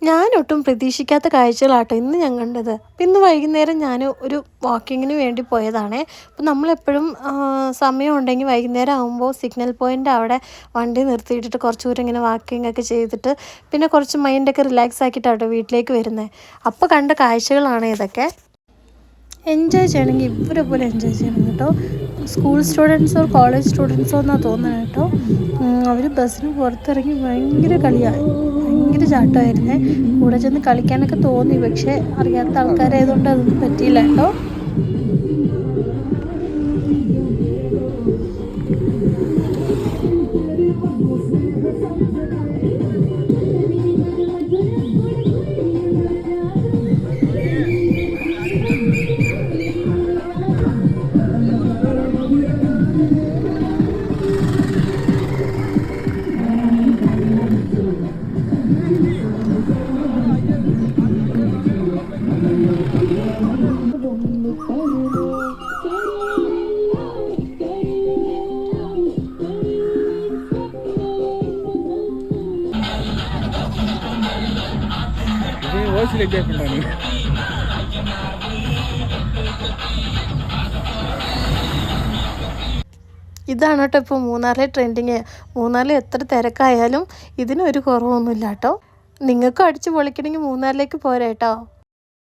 ഞാനൊട്ടും പ്രതീക്ഷിക്കാത്ത കാഴ്ചകളാട്ടോ ഇന്ന് ഞാൻ കണ്ടത്. അപ്പം ഇന്ന് വൈകുന്നേരം ഞാൻ ഒരു വാക്കിങ്ങിന് വേണ്ടി പോയതാണേ. അപ്പം നമ്മളെപ്പോഴും സമയമുണ്ടെങ്കിൽ വൈകുന്നേരം ആകുമ്പോൾ സിഗ്നൽ പോയിൻ്റ് അവിടെ വണ്ടി നിർത്തിയിട്ടിട്ട് കുറച്ച് ദൂരം ഇങ്ങനെ വാക്കിംഗ് ഒക്കെ ചെയ്തിട്ട് പിന്നെ കുറച്ച് മൈൻഡൊക്കെ റിലാക്സ് ആക്കിയിട്ടാട്ടോ വീട്ടിലേക്ക് വരുന്നത്. അപ്പോൾ കണ്ട കാഴ്ചകളാണ് ഇതൊക്കെ. എൻജോയ് ചെയ്യണമെങ്കിൽ ഇവരെ പോലെ എൻജോയ് ചെയ്യണം കേട്ടോ. സ്കൂൾ സ്റ്റുഡൻസോ കോളേജ് സ്റ്റുഡൻസോ എന്നാണ് തോന്നുന്നത് കേട്ടോ. അവർ ബസ്സിന് പുറത്തിറങ്ങി ഭയങ്കര കളിയാണ്, ഭയങ്കര ചാട്ടമായിരുന്നേ. കൂടെ ചെന്ന് കളിക്കാനൊക്കെ തോന്നി, പക്ഷേ അറിയാത്ത ആൾക്കാരായതുകൊണ്ട് അതൊന്നും പറ്റിയില്ല കേട്ടോ. ഇതാണ് കേട്ടോ ഇപ്പോൾ മൂന്നാറിലെ ട്രെൻഡിങ്. മൂന്നാറിൽ എത്ര തിരക്കായാലും ഇതിനൊരു കുറവൊന്നുമില്ല കേട്ടോ. നിങ്ങൾക്കും അടിച്ച് പൊളിക്കണമെങ്കിൽ മൂന്നാറിലേക്ക് പോരാ കേട്ടോ.